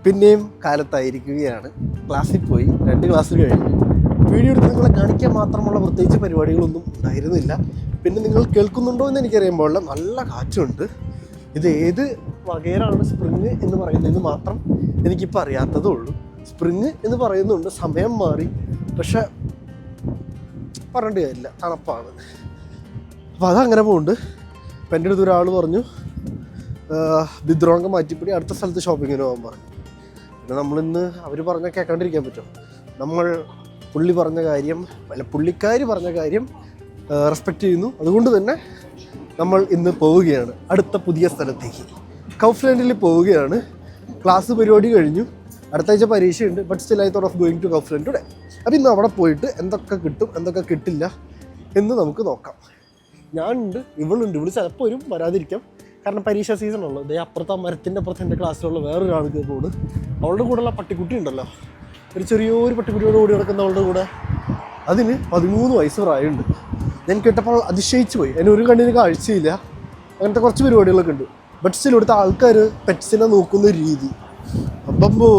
പിന്നെയും കാലത്തായിരിക്കുകയാണ്. ക്ലാസ്സിൽ പോയി 2 ക്ലാസ് കഴിഞ്ഞു. വീഡിയോ എടുത്ത് നിങ്ങളെ കാണിക്കാൻ മാത്രമുള്ള പ്രത്യേകിച്ച് പരിപാടികളൊന്നും ഉണ്ടായിരുന്നില്ല. പിന്നെ നിങ്ങൾ കേൾക്കുന്നുണ്ടോ എന്ന് എനിക്കറിയുമ്പോൾ നല്ല കാറ്റുണ്ട്. ഇത് ഏത് വകയിലാണ് സ്പ്രിങ് എന്ന് പറയുന്നതെന്ന് മാത്രം എനിക്കിപ്പോൾ അറിയാത്തതേ ഉള്ളൂ. സ്പ്രിങ് എന്ന് പറയുന്നുണ്ട്, സമയം മാറി, പക്ഷെ പറഞ്ഞിട്ട് കാര്യമില്ല, തണുപ്പാണ്. അപ്പോൾ അതങ്ങനെ പോകുന്നുണ്ട്. അപ്പം എൻ്റെ അടുത്ത് ഒരാൾ പറഞ്ഞു ബിദ്രോങ്ക മാറ്റിപ്പിടി അടുത്ത സ്ഥലത്ത് ഷോപ്പിങ്ങിന് പോകാൻ പറഞ്ഞു. പിന്നെ നമ്മളിന്ന് അവർ പറഞ്ഞാൽ കേൾക്കാണ്ടിരിക്കാൻ പറ്റുമോ? പുള്ളിക്കാർ പറഞ്ഞ കാര്യം റെസ്പെക്റ്റ് ചെയ്യുന്നു. അതുകൊണ്ട് തന്നെ നമ്മൾ ഇന്ന് പോവുകയാണ് അടുത്ത പുതിയ സ്ഥലത്തേക്ക്. കൗഫ്ലാൻഡിൽ പോവുകയാണ്. ക്ലാസ് പരിപാടി കഴിഞ്ഞു, അടുത്ത ആഴ്ച പരീക്ഷയുണ്ട്. But still I thought of going to Kaufland today. അപ്പോൾ ഇന്ന് അവിടെ പോയിട്ട് എന്തൊക്കെ കിട്ടും എന്തൊക്കെ കിട്ടില്ല എന്ന് നമുക്ക് നോക്കാം. ഞാനുണ്ട്, ഇവളുണ്ട്. ഇവള് ചിലപ്പോൾ വരും, വരാതിരിക്കാം. കാരണം പരീക്ഷ സീസണുള്ളൂ. ഇതേ അപ്പുറത്തെ മരത്തിൻ്റെ അപ്പുറത്ത് എൻ്റെ ക്ലാസ്സിലുള്ള വേറൊരാൾക്ക് പോകുന്നു. അവളുടെ കൂടെയുള്ള പട്ടിക്കുട്ടി ഉണ്ടല്ലോ, ഒരു ചെറിയൊരു പട്ടിക്കുട്ടിയോട് കൂടി കിടക്കുന്ന അവളുടെ കൂടെ, അതിന് 13 വയസ്സ് പ്രായമുണ്ട്. ഞാൻ കേട്ടപ്പോൾ അതിശയിച്ചു പോയി. അതിന് ഒരു കണ്ണിന് കാഴ്ചയില്ല. അങ്ങനത്തെ കുറച്ച് പരിപാടികളൊക്കെ ഉണ്ട്. ബട്ട് സ്റ്റിൽ ഇവിടുത്തെ ആൾക്കാർ പെറ്റ്സിനെ നോക്കുന്ന രീതി അമ്പമ്പോ.